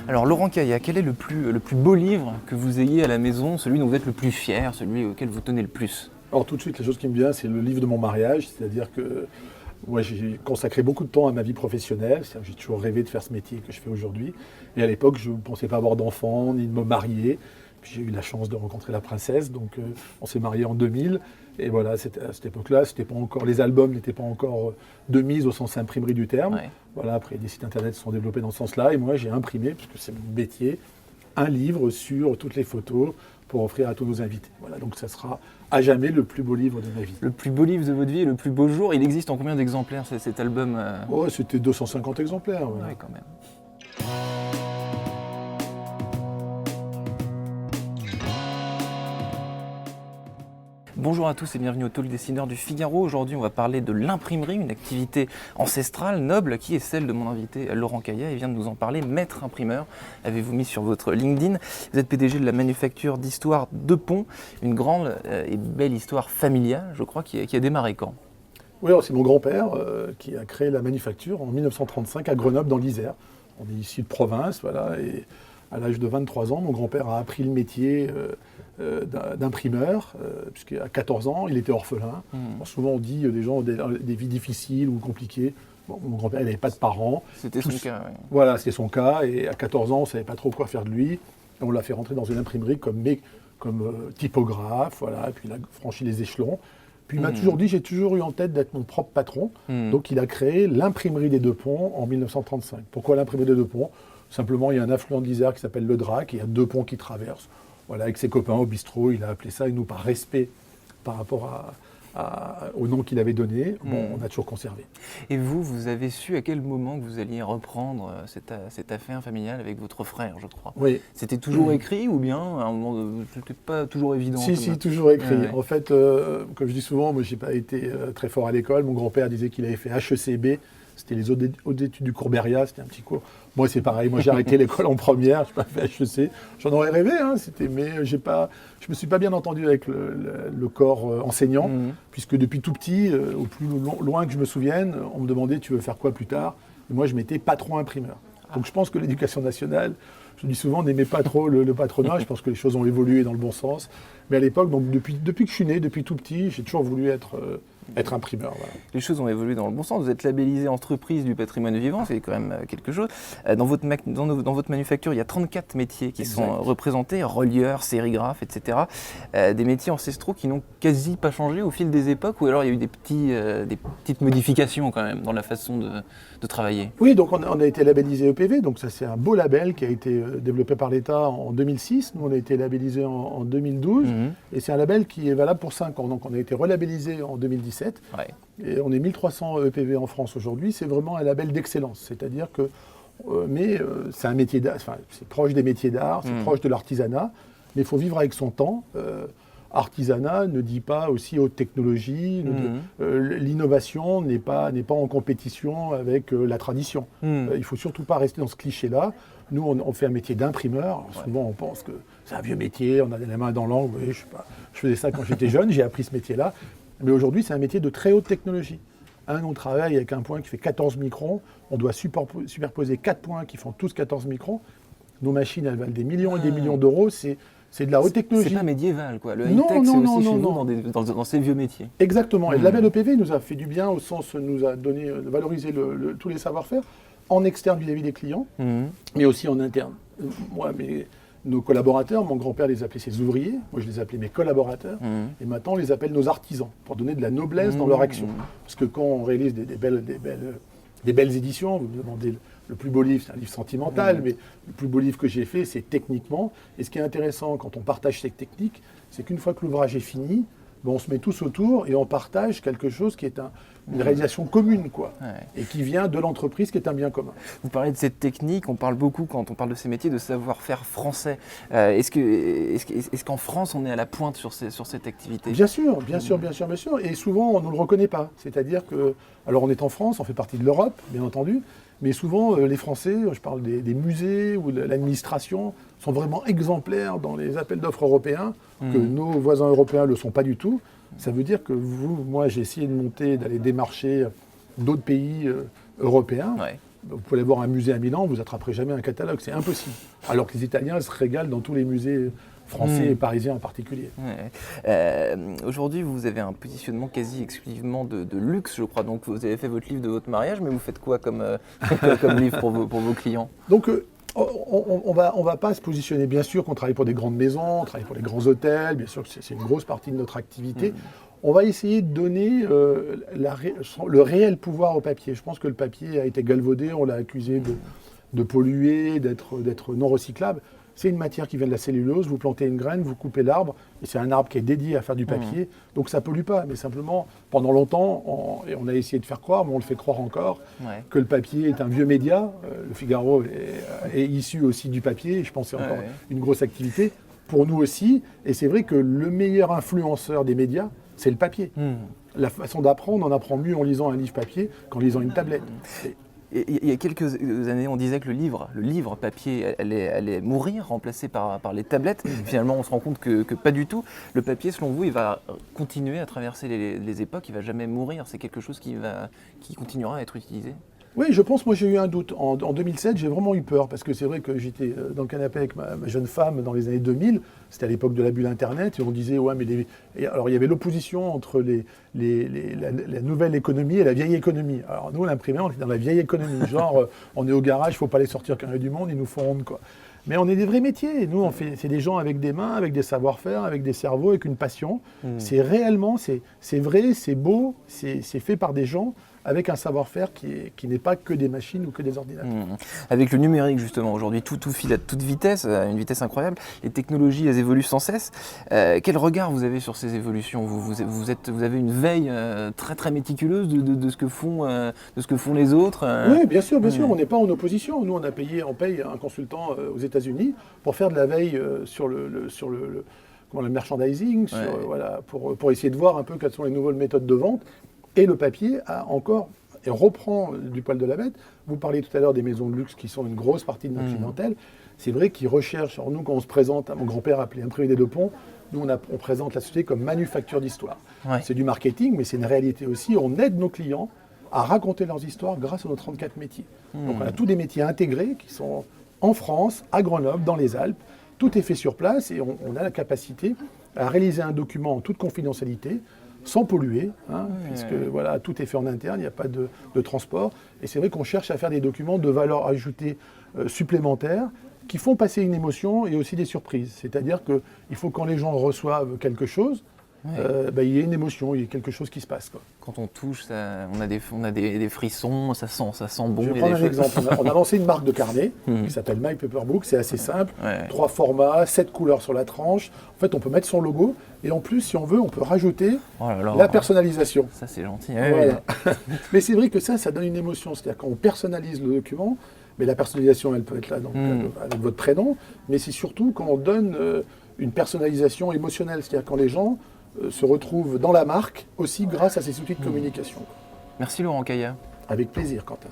Alors Laurent Caillat, quel est le plus beau livre que vous ayez à la maison, celui dont vous êtes le plus fier, celui auquel vous tenez le plus? Alors tout de suite, la chose qui me vient, c'est le livre de mon mariage, c'est-à-dire que moi j'ai consacré beaucoup de temps à ma vie professionnelle, c'est-à-dire que j'ai toujours rêvé de faire ce métier que je fais aujourd'hui. Et à l'époque, je ne pensais pas avoir d'enfants, ni de me marier. Puis j'ai eu la chance de rencontrer la princesse, donc on s'est mariés en 2000. Et voilà, c'était à cette époque-là, c'était pas encore, les albums n'étaient pas encore de mise au sens imprimerie du terme. Ouais. Voilà, après des sites internet se sont développés dans ce sens-là. Et moi j'ai imprimé, puisque c'est mon métier, un livre sur toutes les photos pour offrir à tous nos invités. Voilà, donc ça sera à jamais le plus beau livre de ma vie. Le plus beau livre de votre vie et le plus beau jour, il existe en combien d'exemplaires cet album Oh, c'était 250 exemplaires. Voilà. Ouais, quand même. Bonjour à tous et bienvenue au Talk Dessineur du Figaro. Aujourd'hui, on va parler de l'imprimerie, une activité ancestrale, noble, qui est celle de mon invité Laurent Caillat. Il vient de nous en parler, maître imprimeur. Avez-vous mis sur votre LinkedIn? Vous êtes PDG de la manufacture d'histoire de Pont, une grande et belle histoire familiale, je crois, qui a démarré quand? Oui, c'est mon grand-père qui a créé la manufacture en 1935 à Grenoble, dans l'Isère. On est ici de province, voilà, et à l'âge de 23 ans, mon grand-père a appris le métier d'imprimeur, puisqu'à 14 ans, il était orphelin. Alors, souvent, on dit des gens ont des vies difficiles ou compliquées. Bon, mon grand-père, il n'avait pas de parents. C'était son cas, oui. Voilà, c'était son cas, et à 14 ans, on ne savait pas trop quoi faire de lui. Et on l'a fait rentrer dans une imprimerie comme typographe, voilà, et puis il a franchi les échelons. Puis il m'a toujours dit, j'ai toujours eu en tête d'être mon propre patron. Donc il a créé l'imprimerie des Deux Ponts en 1935. Pourquoi l'imprimerie des Deux Ponts? Simplement, il y a un affluent de l'Isère qui s'appelle le Drac, et il y a deux ponts qui traversent. Voilà, avec ses copains au bistrot, il a appelé ça, et nous, par respect par rapport au nom qu'il avait donné, on a toujours conservé. Et vous avez su à quel moment que vous alliez reprendre cette affaire familiale avec votre frère, je crois? Oui. C'était toujours écrit ou bien à un moment, c'était pas toujours évident? Si, toujours écrit. Ouais. En fait, comme je dis souvent, moi, j'ai pas été très fort à l'école. Mon grand-père disait qu'il avait fait HECB. C'était les hautes études du cours Beria, c'était un petit cours. Moi, c'est pareil. Moi, j'ai arrêté l'école en première. Je n'ai pas fait HEC. J'en aurais rêvé, hein, mais je me suis pas bien entendu avec le corps enseignant, puisque depuis tout petit, au plus loin que je me souvienne, on me demandait tu veux faire quoi plus tard. Et moi, je m'étais patron imprimeur. Donc, je pense que l'éducation nationale, je dis souvent, n'aimait pas trop le patronat. Je pense que les choses ont évolué dans le bon sens. Mais à l'époque, donc depuis que je suis né, depuis tout petit, j'ai toujours voulu être imprimeur. Voilà. Les choses ont évolué dans le bon sens. Vous êtes labellisé entreprise du patrimoine vivant, c'est quand même quelque chose. Dans votre manufacture, il y a 34 métiers qui sont représentés, relieurs, sérigraphes, etc. Des métiers ancestraux qui n'ont quasi pas changé au fil des époques, ou alors il y a eu des petites modifications quand même dans la façon de travailler? Oui, donc on a été labellisé EPV, donc ça c'est un beau label qui a été développé par l'État en 2006. Nous on a été labellisé en 2012, et c'est un label qui est valable pour 5 ans. Donc on a été relabellisé en 2017. Ouais. Et on est 1300 EPV en France aujourd'hui. C'est vraiment un label d'excellence. C'est-à-dire que, c'est un métier d'art, enfin, c'est proche des métiers d'art, c'est proche de l'artisanat, mais il faut vivre avec son temps. Artisanat ne dit pas aussi haute technologie. L'innovation n'est pas en compétition avec la tradition. Il ne faut surtout pas rester dans ce cliché-là. Nous, on fait un métier d'imprimeur. Souvent, on pense que c'est un vieux métier, on a les mains dans l'angle. Oui, je faisais ça quand j'étais jeune, j'ai appris ce métier-là. Mais aujourd'hui, c'est un métier de très haute technologie. On travaille avec un point qui fait 14 microns. On doit superposer 4 points qui font tous 14 microns. Nos machines, elles valent des millions et des millions d'euros. C'est de la haute technologie. C'est pas médiéval, quoi. Le high-tech, c'est aussi chez nous dans ces vieux métiers. Exactement. Et le label EPV nous a fait du bien, au sens nous a donné, valorisé tous les savoir-faire, en externe vis-à-vis des clients, mais aussi en interne. Nos collaborateurs, mon grand-père les appelait ses ouvriers, moi je les appelais mes collaborateurs, et maintenant on les appelle nos artisans, pour donner de la noblesse dans leur action. Parce que quand on réalise des belles éditions, vous me demandez le plus beau livre, c'est un livre sentimental, mais le plus beau livre que j'ai fait, c'est techniquement. Et ce qui est intéressant quand on partage cette technique, c'est qu'une fois que l'ouvrage est fini, on se met tous autour et on partage quelque chose qui est une réalisation commune, quoi, et qui vient de l'entreprise, qui est un bien commun. Vous parlez de cette technique, on parle beaucoup, quand on parle de ces métiers, de savoir-faire français. Est-ce qu'en France, on est à la pointe sur cette activité? Bien sûr. Et souvent, on ne le reconnaît pas. C'est-à-dire que, alors on est en France, on fait partie de l'Europe, bien entendu, mais souvent, les Français, je parle des musées ou de l'administration, sont vraiment exemplaires dans les appels d'offres européens, que nos voisins européens ne le sont pas du tout. Ça veut dire que moi, j'ai essayé d'aller démarcher d'autres pays européens. Vous pouvez aller voir un musée à Milan, vous n'attraperez jamais un catalogue, c'est impossible. Alors que les Italiens se régalent dans tous les musées français et parisiens en particulier. Aujourd'hui, vous avez un positionnement quasi exclusivement de luxe, je crois. Donc, vous avez fait votre livre de votre mariage, mais vous faites quoi comme livre pour vos clients? Donc, on va pas se positionner. Bien sûr qu'on travaille pour des grandes maisons, on travaille pour les grands hôtels, bien sûr que c'est une grosse partie de notre activité. On va essayer de donner le réel pouvoir au papier. Je pense que le papier a été galvaudé, on l'a accusé de polluer, d'être non recyclable. C'est une matière qui vient de la cellulose, vous plantez une graine, vous coupez l'arbre, et c'est un arbre qui est dédié à faire du papier, donc ça ne pollue pas. Mais simplement, pendant longtemps, on a essayé de faire croire, mais on le fait croire encore, que le papier est un vieux média. Le Figaro est issu aussi du papier, et je pense que c'est encore une grosse activité pour nous aussi. Et c'est vrai que le meilleur influenceur des médias, c'est le papier. La façon d'apprendre, on apprend mieux en lisant un livre papier qu'en lisant une tablette. Et il y a quelques années, on disait que le livre papier allait mourir, remplacé par les tablettes. Finalement, on se rend compte que pas du tout. Le papier, selon vous, il va continuer à traverser les époques, il ne va jamais mourir. C'est quelque chose qui continuera à être utilisé. Oui, je pense, moi j'ai eu un doute. En 2007, j'ai vraiment eu peur, parce que c'est vrai que j'étais dans le canapé avec ma jeune femme dans les années 2000, c'était à l'époque de la bulle Internet, et on disait, ouais, mais alors il y avait l'opposition entre la nouvelle économie et la vieille économie. Alors nous, l'imprimeur, on est dans la vieille économie, genre on est au garage, il ne faut pas les sortir quand il y a du monde, ils nous font honte, quoi. Mais on est des vrais métiers, nous, c'est des gens avec des mains, avec des savoir-faire, avec des cerveaux, avec une passion. C'est réellement, c'est vrai, c'est beau, c'est fait par des gens avec un savoir-faire qui n'est pas que des machines ou que des ordinateurs. Avec le numérique, justement, aujourd'hui, tout file à toute vitesse, à une vitesse incroyable. Les technologies, elles évoluent sans cesse. Quel regard vous avez sur ces évolutions? Vous avez une veille très, très méticuleuse de ce que font les autres? Oui, bien sûr, bien sûr. On n'est pas en opposition. Nous, on paye un consultant aux États-Unis pour faire de la veille sur le merchandising, voilà, pour essayer de voir un peu quelles sont les nouvelles méthodes de vente. Et le papier reprend du poil de la bête. Vous parliez tout à l'heure des maisons de luxe qui sont une grosse partie de notre clientèle. C'est vrai qu'ils recherchent, alors nous quand on se présente, mon grand-père appelé Imprimer des Deux Ponts, nous on présente la société comme manufacture d'histoire. C'est du marketing, mais c'est une réalité aussi. On aide nos clients à raconter leurs histoires grâce à nos 34 métiers. Donc on a tous des métiers intégrés qui sont en France, à Grenoble, dans les Alpes. Tout est fait sur place et on a la capacité à réaliser un document en toute confidentialité, sans polluer, puisque voilà, tout est fait en interne, il n'y a pas de transport. Et c'est vrai qu'on cherche à faire des documents de valeur ajoutée supplémentaires qui font passer une émotion et aussi des surprises. C'est-à-dire qu'il faut quand les gens reçoivent quelque chose, il y a une émotion, il y a quelque chose qui se passe, quoi. Quand on touche, on a des frissons, ça sent bon. Je vais prendre un exemple. On a lancé une marque de carnet qui s'appelle My Paper Book. C'est assez simple. 3 formats, 7 couleurs sur la tranche. En fait, on peut mettre son logo. Et en plus, si on veut, on peut rajouter la personnalisation. Ça, c'est gentil. Voilà. Mais c'est vrai que ça donne une émotion. C'est-à-dire quand on personnalise le document, mais la personnalisation, elle peut être là avec votre prénom. Mais c'est surtout quand on donne une personnalisation émotionnelle. C'est-à-dire quand les gens se retrouvent dans la marque aussi grâce à ces outils de communication. Merci Laurent Caillat. Avec plaisir, Quentin.